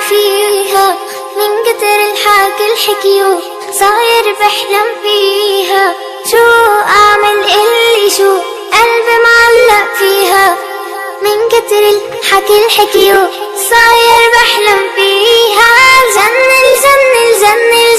فيها، من كتر الحكي الحكيو صاير بحلم فيها. شو أعمل اللي شو قلبي معلق فيها، من كتر الحكي الحكيو صاير بحلم فيها. الجنة الجنة الجنة